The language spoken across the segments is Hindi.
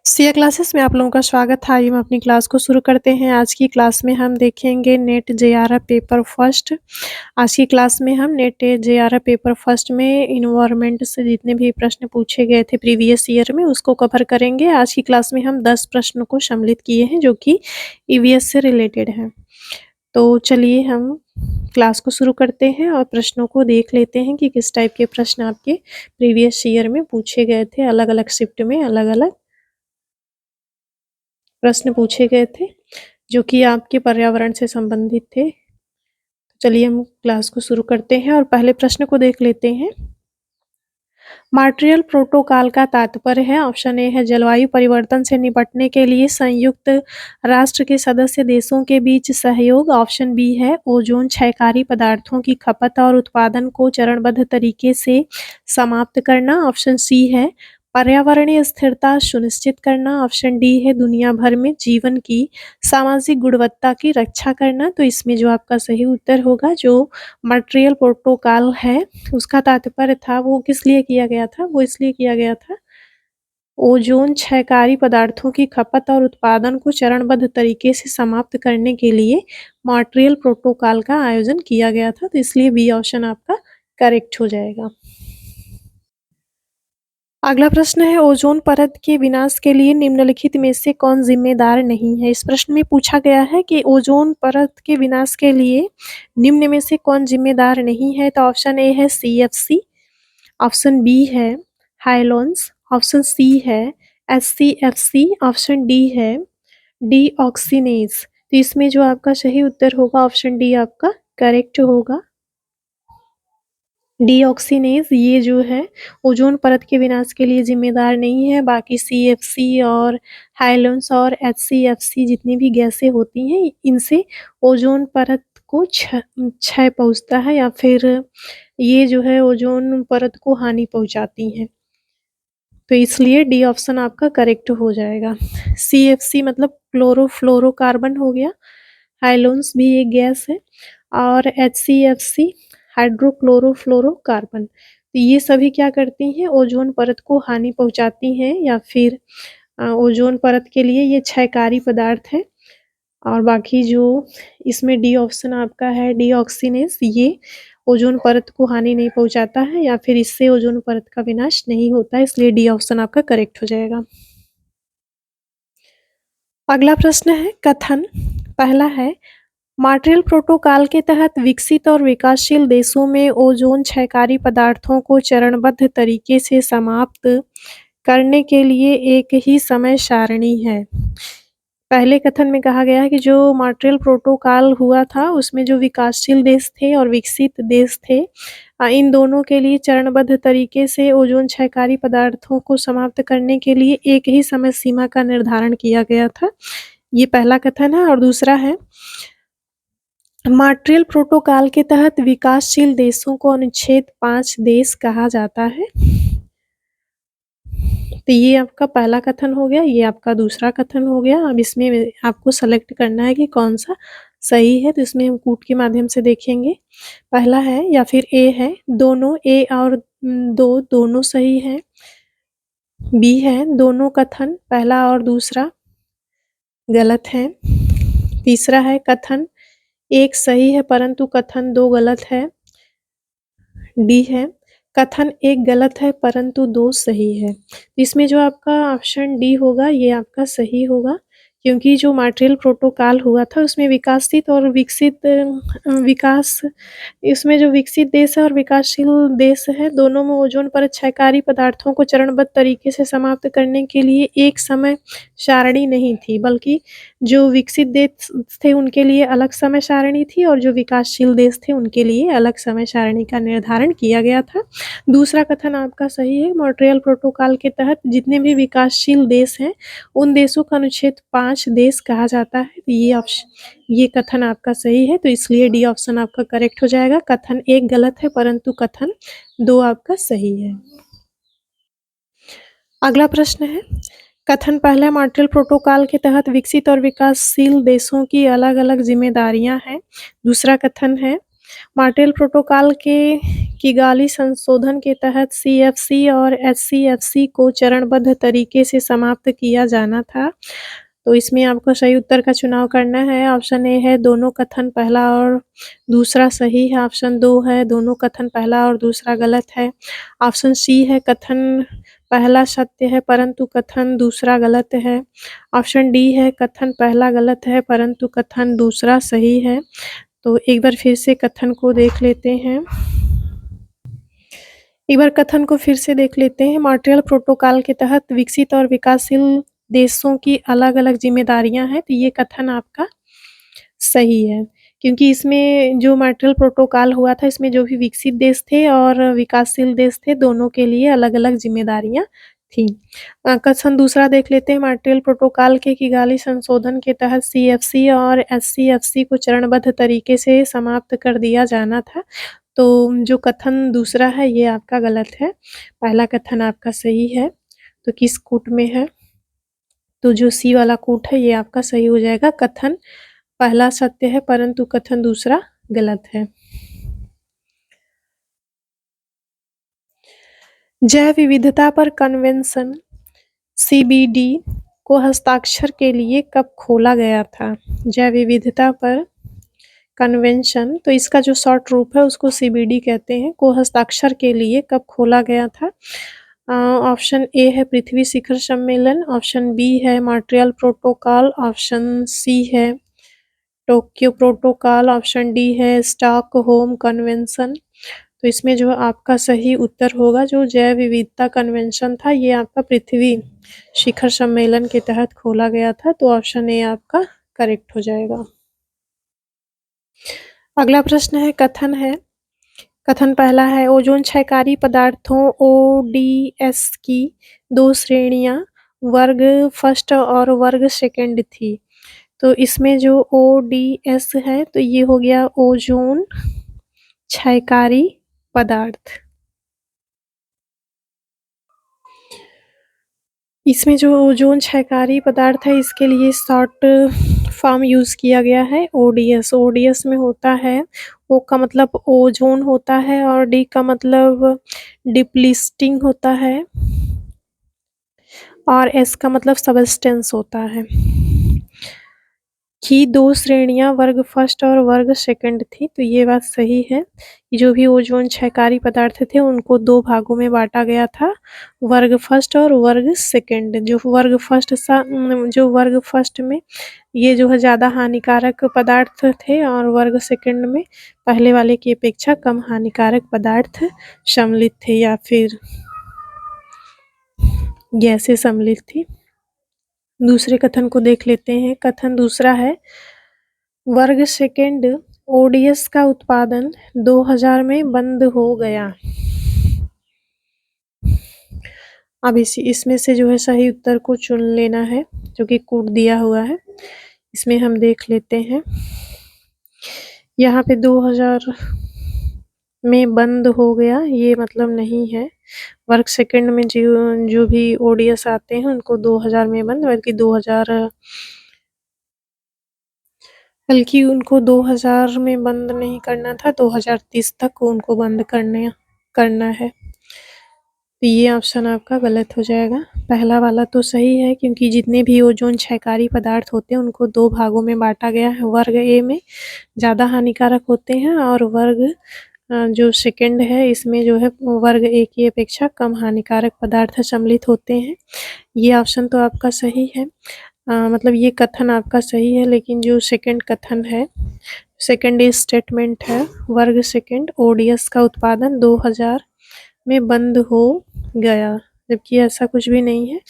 सिया क्लासेस में आप लोगों का स्वागत है। आइए हम अपनी क्लास को शुरू करते हैं। आज की क्लास में हम देखेंगे नेट जेआरएफ पेपर फर्स्ट। आज की क्लास में हम नेट जेआरएफ पेपर फर्स्ट में एनवायरनमेंट से जितने भी प्रश्न पूछे गए थे प्रीवियस ईयर में उसको कवर करेंगे। आज की क्लास में हम 10 प्रश्नों को सम्मिलित किए हैं जो कि ईवीएस से रिलेटेड हैं। तो चलिए हम क्लास को शुरू करते हैं और प्रश्नों को देख लेते हैं कि किस टाइप के प्रश्न आपके प्रीवियस ईयर में पूछे गए थे। अलग-अलग शिफ्ट में अलग-अलग प्रश्न पूछे गए थे जो कि आपके पर्यावरण से संबंधित थे। चलिए हम क्लास को शुरू करते हैं और पहले प्रश्न को देख लेते हैं। मॉन्ट्रियल प्रोटोकॉल का तात्पर्य है। ऑप्शन ए है जलवायु परिवर्तन से निपटने के लिए संयुक्त राष्ट्र के सदस्य देशों के बीच सहयोग। ऑप्शन बी है ओजोन क्षयकारी पदार्थों की खपत और उत्पादन को चरणबद्ध तरीके से समाप्त करना। ऑप्शन सी है पर्यावरणीय स्थिरता सुनिश्चित करना। ऑप्शन डी है दुनिया भर में जीवन की सामाजिक गुणवत्ता की रक्षा करना। तो इसमें जो आपका सही उत्तर होगा, जो मॉन्ट्रियल प्रोटोकॉल है उसका तात्पर्य था वो किस लिए किया गया था? वो इसलिए किया गया था ओजोन क्षयकारी पदार्थों की खपत और उत्पादन को चरणबद्ध तरीके से समाप्त करने के लिए मॉन्ट्रियल प्रोटोकॉल का आयोजन किया गया था। तो इसलिए बी ऑप्शन आपका करेक्ट हो जाएगा। अगला प्रश्न है ओजोन परत के विनाश के लिए निम्नलिखित में से कौन जिम्मेदार नहीं है? इस प्रश्न में पूछा गया है कि ओजोन परत के विनाश के लिए निम्न में से कौन जिम्मेदार नहीं है? तो ऑप्शन ए है सीएफसी, ऑप्शन बी है हाइलोन्स, ऑप्शन सी है एचसीएफसी, ऑप्शन डी है डीऑक्सीनेज। तो इसमें जो आपका सही उत्तर होगा ऑप्शन डी आपका करेक्ट होगा। डीऑक्सीनेज ये जो है ओजोन परत के विनाश के लिए जिम्मेदार नहीं है। बाकी सीएफसी और हाइलोन्स और एचसीएफसी जितनी भी गैसें होती हैं इनसे ओजोन परत को क्षय पहुँचता है या फिर ये जो है ओजोन परत को हानि पहुँचाती हैं। तो इसलिए डी ऑप्शन आपका करेक्ट हो जाएगा। सीएफसी मतलब क्लोरोफ्लोरोकार्बन हो गया, हाइलोन्स भी एक गैस है और एचसीएफसी हाइड्रोक्लोरोफ्लोरोकार्बन। तो ये सभी क्या करती हैं ओजोन परत को हानि पहुँचाती हैं या फिर ओजोन परत के लिए ये क्षयकारी पदार्थ है। और बाकी जो इसमें डी ऑप्शन आपका है डीऑक्सीनेज ये ओजोन परत को हानि नहीं पहुँचाता है या फिर इससे ओजोन परत का विनाश नहीं होता है, इसलिए डी ऑप्शन आपका करेक्ट हो जाएगा। अगला प्रश्न है कथन। पहला है मॉन्ट्रियल प्रोटोकॉल के तहत विकसित और विकासशील देशों में ओजोन क्षयकारी पदार्थों को चरणबद्ध तरीके से समाप्त करने के लिए एक ही समय सारणी है। पहले कथन में कहा गया है कि जो मॉन्ट्रियल प्रोटोकॉल हुआ था उसमें जो विकासशील देश थे और विकसित देश थे इन दोनों के लिए चरणबद्ध तरीके से ओजोन क्षयकारी पदार्थों को समाप्त करने के लिए एक ही समय सीमा का निर्धारण किया गया था। ये पहला कथन है। और दूसरा है मॉन्ट्रियल प्रोटोकॉल के तहत विकासशील देशों को अनुच्छेद 5 देश कहा जाता है। तो ये आपका पहला कथन हो गया, ये आपका दूसरा कथन हो गया। अब इसमें आपको सेलेक्ट करना है कि कौन सा सही है, तो इसमें हम कूट के माध्यम से देखेंगे। पहला है या फिर ए है दोनों, ए और दो दोनों सही है। बी है दोनों कथन पहला और दूसरा गलत है। तीसरा है कथन एक सही है परंतु कथन दो गलत है। डी है कथन एक गलत है परंतु दो सही है। इसमें जो आपका ऑप्शन डी होगा ये आपका सही होगा, क्योंकि जो मॉन्ट्रियल प्रोटोकॉल हुआ था उसमें विकासित और विकसित विकास इसमें जो विकसित देश है और विकासशील देश है दोनों में ओजोन परत क्षयकारी पदार्थों को चरणबद्ध तरीके से समाप्त करने के लिए एक समय सारणी नहीं थी, बल्कि जो विकसित देश थे उनके लिए अलग समय सारणी थी और जो विकासशील देश थे उनके लिए अलग समय सारणी का निर्धारण किया गया था। दूसरा कथन आपका सही है। मॉन्ट्रियल प्रोटोकॉल के तहत जितने भी विकासशील देश हैं उन देशों का अनुच्छेद 5 देश कहा जाता है। ये कथन आपका सही है, तो इसलिए डी ऑप्शन आपका करेक्ट हो जाएगा। कथन एक गलत है परंतु कथन दो आपका सही है। अगला प्रश्न है कथन पहला मॉन्ट्रियल प्रोटोकॉल के तहत विकसित और विकासशील देशों की अलग-अलग जिम्मेदारियां हैं। दूसरा कथन है मॉन्ट्रियल प्रोटोकॉल के किगाली संशोधन के तहत सीएफसी और एचसीएफसी को चरणबद्ध तरीके से समाप्त किया जाना था। तो इसमें आपको सही उत्तर का चुनाव करना है। ऑप्शन ए है दोनों कथन पहला और दूसरा सही है। ऑप्शन 2 है दोनों कथन पहला और दूसरा गलत है। ऑप्शन सी है कथन पहला सत्य है परंतु कथन दूसरा गलत है। ऑप्शन डी है कथन पहला गलत है परंतु कथन दूसरा सही है। तो एक बार फिर से कथन को देख लेते हैं। एक बार कथन को फिर से देख लेते हैं। मॉन्ट्रियल प्रोटोकॉल के तहत विकसित और विकासशील देशों की अलग-अलग जिम्मेदारियां हैं। तो ये कथन आपका सही है, क्योंकि इसमें जो मॉन्ट्रियल प्रोटोकॉल हुआ था इसमें जो भी विकसित देश थे और विकासशील देश थे दोनों के लिए अलग-अलग जिम्मेदारियां थी। कथन दूसरा देख लेते हैं। मॉन्ट्रियल प्रोटोकॉल के किगाली संशोधन के तहत सीएफसी और एचसीएफसी को चरणबद्ध तरीके से समाप्त कर दिया जाना था। तो जो कथन दूसरा है ये आपका गलत है, पहला कथन आपका सही है। तो किस कूट में है? तो जो सी वाला कूट है ये आपका सही हो जाएगा। कथन पहला सत्य है परंतु कथन दूसरा गलत है। जैव विविधता पर कन्वेंशन सीबीडी को हस्ताक्षर के लिए कब खोला गया था? जैव विविधता पर कन्वेंशन, तो इसका जो शॉर्ट रूप है उसको सीबीडी कहते हैं, को हस्ताक्षर के लिए कब खोला गया था? ऑप्शन ए है पृथ्वी शिखर सम्मेलन, ऑप्शन बी है मॉन्ट्रियल प्रोटोकॉल, ऑप्शन सी है टोक्यो प्रोटोकॉल, ऑप्शन डी है स्टॉकहोम कन्वेंशन। तो इसमें जो आपका सही उत्तर होगा जो जैव विविधता कन्वेंशन था ये आपका पृथ्वी शिखर सम्मेलन के तहत खोला गया था। तो ऑप्शन ए आपका करेक्ट हो जाएगा। अगला प्रश्न है कथन है। कथन पहला है ओजोन क्षयकारी पदार्थों ओडीएस की 2 श्रेणियां वर्ग फर्स्ट और वर्ग सेकंड थी। तो इसमें जो ओडीएस है तो ये हो गया ओजोन क्षयकारी पदार्थ। इसमें जो ओजोन क्षयकारी पदार्थ है इसके लिए शॉर्ट फॉर्म यूज किया गया है ओडीएस। ओडीएस में होता है ओ का मतलब ओजोन होता है और डी का मतलब डिप्लीस्टिंग होता है और एस का मतलब सबस्टेंस होता है। की 2 श्रेणियां वर्ग फर्स्ट और वर्ग सेकंड थी। तो ये बात सही है। जो भी ओजोन क्षयकारी पदार्थ थे उनको 2 भागों में बांटा गया था, वर्ग फर्स्ट और वर्ग सेकंड। जो वर्ग फर्स्ट में ये जो है ज़्यादा हानिकारक पदार्थ थे और वर्ग सेकंड में पहले वाले की अपेक्षा कम हानिकारक पदार्थ सम्मिलित थे या फिर गैसें सम्मिलित थी। दूसरे कथन को देख लेते हैं। कथन दूसरा है वर्ग सेकंड ओडीएस का उत्पादन 2000 में बंद हो गया। अब इसमें से जो है सही उत्तर को चुन लेना है जो कि कूट दिया हुआ है। इसमें हम देख लेते हैं। यहाँ पे 2000 में बंद हो गया ये मतलब नहीं है। वर्ग सेकंड में जो भी ओडीएस आते हैं उनको 2000 में बंद, बल्कि 2000 में बंद नहीं करना था, 2030 तक उनको बंद करना है। तो ये ऑप्शन आपका गलत हो जाएगा। पहला वाला तो सही है क्योंकि जितने भी ओजोन क्षयकारी पदार्थ होते हैं उनको 2 भागों में बांटा गया है। वर्ग ए में ज़्यादा हानिकारक होते हैं और वर्ग जो सेकंड है इसमें जो है वर्ग ए की अपेक्षा कम हानिकारक पदार्थ सम्मिलित होते हैं। ये ऑप्शन तो आपका सही है, मतलब ये कथन आपका सही है, लेकिन जो सेकंड कथन है सेकंड स्टेटमेंट है वर्ग सेकंड ओडीएस का उत्पादन 2000 में बंद हो गया, जबकि ऐसा कुछ भी नहीं है।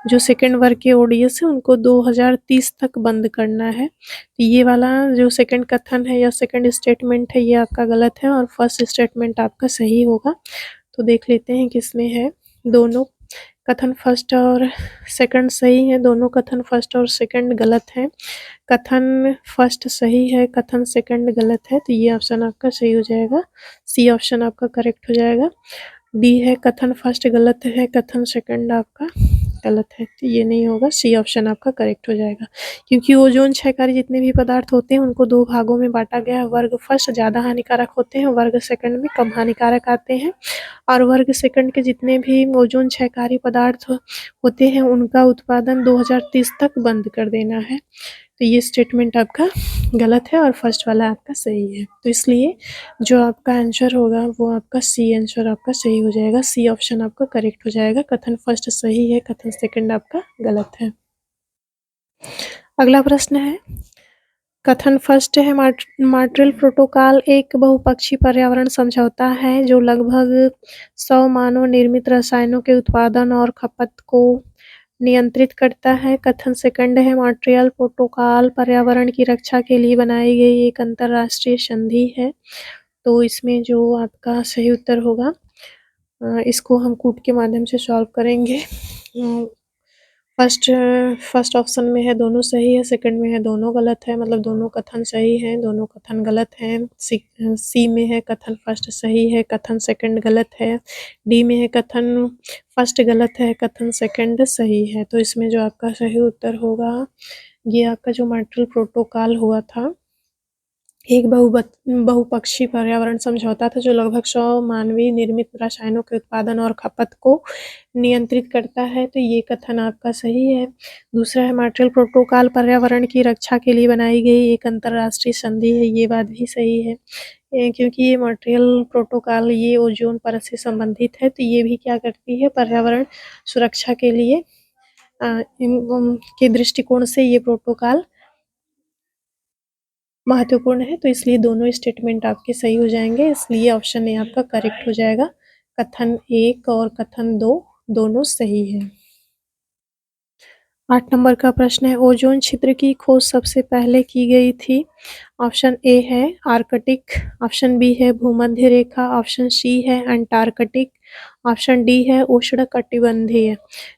जो सेकंड वर्ग के ओडीएस है उनको 2030 तक बंद करना है। तो ये वाला जो सेकंड कथन है या सेकंड स्टेटमेंट है ये आपका गलत है और फर्स्ट स्टेटमेंट आपका सही होगा। तो देख लेते हैं किसमें है। दोनों कथन फर्स्ट और सेकंड सही है, दोनों कथन फर्स्ट और सेकंड गलत है। कथन फर्स्ट सही है, कथन सेकंड गलत है। तो ये ऑप्शन आपका सही हो जाएगा, सी ऑप्शन आपका करेक्ट हो जाएगा। डी है कथन फर्स्ट गलत है, कथन सेकंड आपका गलत है, तो ये नहीं होगा, सी ऑप्शन आपका करेक्ट हो जाएगा। क्योंकि ओजोन क्षयकारी जितने भी पदार्थ होते हैं उनको 2 भागों में बाँटा गया है, वर्ग फर्स्ट ज़्यादा हानिकारक होते हैं, वर्ग सेकंड में कम हानिकारक आते हैं, और वर्ग सेकंड के जितने भी ओजोन क्षयकारी पदार्थ होते हैं उनका उत्पादन 2030 तक बंद कर देना है। तो ये स्टेटमेंट आपका गलत है और फर्स्ट वाला आपका सही है। तो इसलिए जो आपका आंसर होगा वो आपका सी आंसर आपका सही हो जाएगा, सी ऑप्शन आपका करेक्ट हो जाएगा। कथन फर्स्ट सही है, कथन सेकंड आपका गलत है। अगला प्रश्न है, कथन फर्स्ट है मॉन्ट्रियल प्रोटोकॉल एक बहुपक्षीय पर्यावरण समझौता है जो लगभग 100 मानव निर्मित रसायनों के उत्पादन और खपत को नियंत्रित करता है। कथन सेकंड है मॉन्ट्रियल प्रोटोकॉल पर्यावरण की रक्षा के लिए बनाई गई एक अंतर्राष्ट्रीय संधि है। तो इसमें जो आपका सही उत्तर होगा इसको हम कूट के माध्यम से सॉल्व करेंगे। फर्स्ट ऑप्शन में है दोनों सही है, सेकंड में है दोनों गलत है, मतलब दोनों कथन सही हैं, दोनों कथन गलत हैं। सी में है कथन फर्स्ट सही है, कथन सेकंड गलत है। डी में है कथन फर्स्ट गलत है, कथन सेकंड सही है। तो इसमें जो आपका सही उत्तर होगा, ये आपका जो मॉन्ट्रियल प्रोटोकॉल हुआ था, एक बहुपक्षीय पर्यावरण समझौता था जो लगभग 100 मानवीय निर्मित रसायनों के उत्पादन और खपत को नियंत्रित करता है। तो ये कथन आपका सही है। दूसरा है मॉन्ट्रियल प्रोटोकॉल पर्यावरण की रक्षा के लिए बनाई गई एक अंतर्राष्ट्रीय संधि है, ये बात भी सही है। क्योंकि ये मॉन्ट्रियल प्रोटोकॉल ये ओजोन परत से संबंधित है, तो ये भी क्या करती है, पर्यावरण सुरक्षा के लिए के दृष्टिकोण से ये प्रोटोकॉल महत्वपूर्ण है। तो इसलिए दोनों स्टेटमेंट आपके सही हो जाएंगे, इसलिए ऑप्शन ए आपका करेक्ट हो जाएगा। कथन 1 और कथन 2 दोनों सही है। 8 नंबर का प्रश्न है, ओजोन छिद्र की खोज सबसे पहले की गई थी। ऑप्शन ए है आर्कटिक, ऑप्शन बी है भूमध्य रेखा, ऑप्शन सी है अंटार्कटिक, ऑप्शन डी है उष्णकटिबंधीय।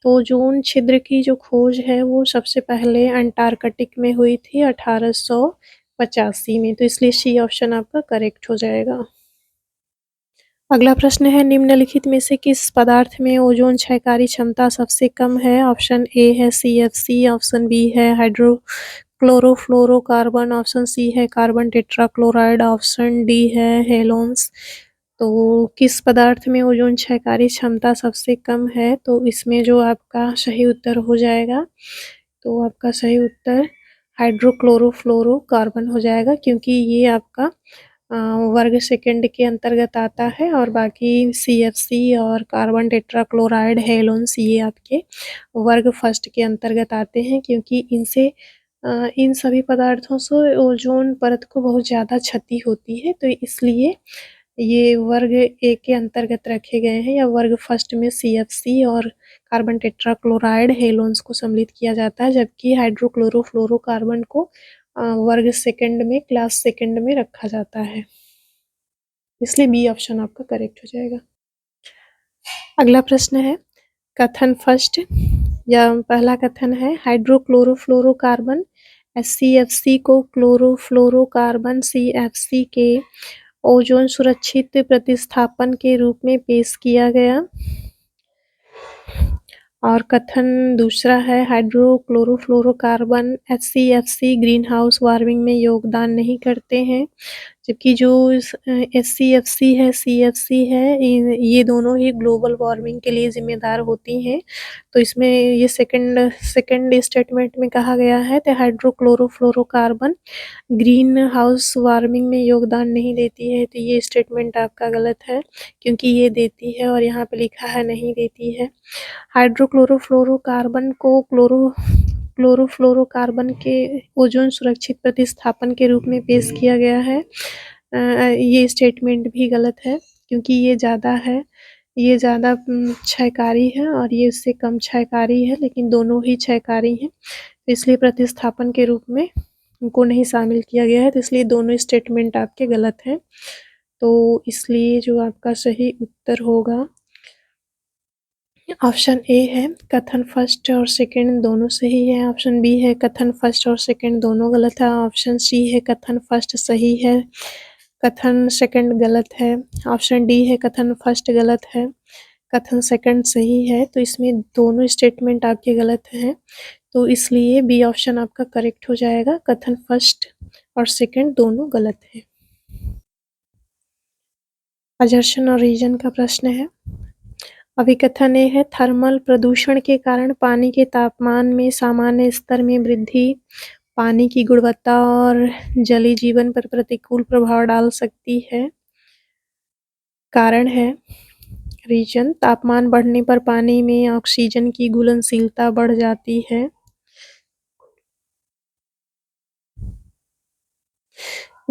तो ओजोन छिद्र की जो खोज है वो सबसे पहले अंटार्कटिक में हुई थी 1885 में, तो इसलिए सी ऑप्शन आपका करेक्ट हो जाएगा। अगला प्रश्न है, निम्नलिखित में से किस पदार्थ में ओजोन क्षयकारी क्षमता सबसे कम है। ऑप्शन ए है CFC, ऑप्शन बी है हाइड्रोक्लोरोफ्लोरोकार्बन, ऑप्शन सी है कार्बन टेट्राक्लोराइड, ऑप्शन डी है हेलोन्स। तो किस पदार्थ में ओजोन क्षयकारी क्षमता सबसे कम है, तो इसमें जो आपका सही उत्तर हो जाएगा, तो आपका सही उत्तर हाइड्रोक्लोरोफ्लोरोकार्बन हो जाएगा, क्योंकि ये आपका वर्ग सेकंड के अंतर्गत आता है, और बाकी CFC और कार्बन टेट्राक्लोराइड, हेलोन्स ये आपके वर्ग फर्स्ट के अंतर्गत आते हैं, क्योंकि इनसे इन सभी पदार्थों से ओजोन परत को बहुत ज़्यादा क्षति होती है, तो इसलिए ये वर्ग ए के अंतर्गत रखे गए हैं, या वर्ग फर्स्ट में CFC और कार्बन टेट्राक्लोराइड, हेलोन्स को सम्मिलित किया जाता है, जबकि हाइड्रोक्लोरोफ्लोरोकार्बन को वर्ग सेकंड में, क्लास सेकंड में रखा जाता है, इसलिए बी ऑप्शन आपका करेक्ट हो जाएगा। अगला प्रश्न है, कथन फर्स्ट या पहला कथन है, हाइड्रोक्लोरोफ्लोरोकार्बन HCFC को क्लोरोफ्लोरोकार्बन CFC के ओजोन सुरक्षित प्रतिस्थापन के रूप में पेश किया गया। और कथन दूसरा है, hydrochlorofluorocarbon HCFC green house warming में योगदान नहीं करते हैं, जबकि जो HCFC है, CFC है, ये दोनों ही ग्लोबल वार्मिंग के लिए जिम्मेदार होती हैं। तो इसमें ये सेकंड स्टेटमेंट में कहा गया है, तो हाइड्रोक्लोरोफ्लोरोकार्बन ग्रीन हाउस वार्मिंग में योगदान नहीं देती है, तो ये स्टेटमेंट आपका गलत है, क्योंकि ये देती है और यहाँ पे लिखा है नहीं देती है। हाइड्रोक्लोरोफ्लोरोकार्बन को क्लोरोफ्लोरोकार्बन के ओजोन सुरक्षित प्रतिस्थापन के रूप में पेश किया गया है। ये स्टेटमेंट भी गलत है, क्योंकि ये ज़्यादा क्षयकारी है और ये उससे कम क्षयकारी है, लेकिन दोनों ही क्षयकारी हैं, इसलिए प्रतिस्थापन के रूप में उनको नहीं शामिल किया गया है, तो इसलिए दोनों स्टेटमेंट आपके गलत हैं। तो इसलिए जो आपका सही उत्तर होगा, ऑप्शन ए है कथन फर्स्ट और सेकंड दोनों सही है, ऑप्शन बी है कथन फर्स्ट और सेकंड दोनों गलत है, ऑप्शन सी है कथन फर्स्ट सही है, कथन सेकंड गलत है, ऑप्शन डी है कथन फर्स्ट गलत है, कथन सेकंड सही है, तो इसमें दोनों स्टेटमेंट आपके गलत हैं, तो इसलिए बी ऑप्शन आपका करेक्ट हो जाएगा। कथन फर्स्ट और सेकंड दोनों गलत हैं। असर्शन और रीजन का प्रश्न है। अभिकथन ए है, थर्मल प्रदूषण के कारण पानी के तापमान में सामान्य स्तर में वृद्धि पानी की गुणवत्ता और जलीय जीवन पर प्रतिकूल प्रभाव डाल सकती है। कारण है, रीजन, तापमान बढ़ने पर पानी में ऑक्सीजन की घुलनशीलता बढ़ जाती है।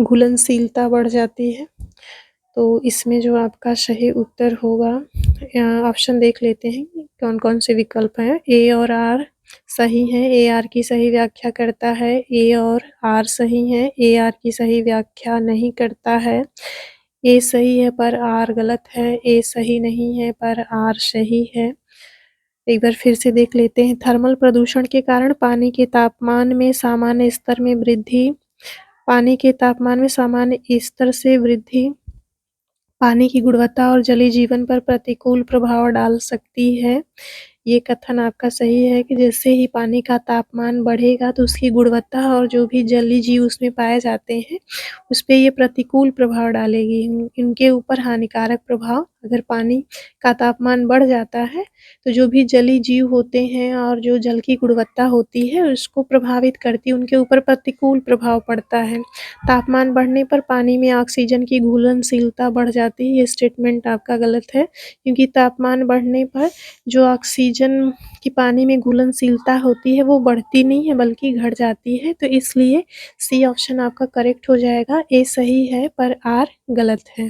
घुलनशीलता बढ़ जाती है, तो इसमें जो आपका सही उत्तर होगा, ऑप्शन देख लेते हैं कौन कौन से विकल्प हैं। ए और आर सही है, ए आर की सही व्याख्या करता है। ए और आर सही है, ए आर की सही व्याख्या नहीं करता है। ए सही है पर आर गलत है, ए सही नहीं है पर आर सही है। एक बार फिर से देख लेते हैं। थर्मल प्रदूषण के कारण पानी के तापमान में सामान्य स्तर में वृद्धि पानी के तापमान में सामान्य स्तर से वृद्धि पानी की गुणवत्ता और जलीय जीवन पर प्रतिकूल प्रभाव डाल सकती है। ये कथन आपका सही है कि जैसे ही पानी का तापमान बढ़ेगा तो उसकी गुणवत्ता और जो भी जलीय जीव उसमें पाए जाते हैं, उस पे ये प्रतिकूल प्रभाव डालेगी। इनके ऊपर हानिकारक प्रभाव, अगर पानी का तापमान बढ़ जाता है, तो जो भी जलीय जीव होते हैं और जो जल की गुणवत्ता होती है, उसको प्रभावित करती है, उनके ऊपर प्रतिकूल प्रभाव पड़ता है। तापमान बढ़ने पर पानी में ऑक्सीजन की घुलनशीलता बढ़ जाती है, ये स्टेटमेंट आपका गलत है, क्योंकि तापमान बढ़ने पर जो ऑक्सीजन की पानी में घुलनशीलता होती है वो बढ़ती नहीं है बल्कि घट जाती है, तो इसलिए सी ऑप्शन आपका करेक्ट हो जाएगा। ए सही है पर आर गलत है,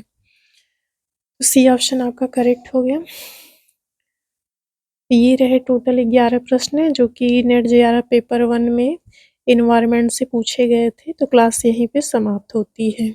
तो सी ऑप्शन आपका करेक्ट हो गया। ये रहे टोटल 11 प्रश्न जो कि नेट जेआरएफ पेपर 1 में एनवायरनमेंट से पूछे गए थे। तो क्लास यहीं पे समाप्त होती है।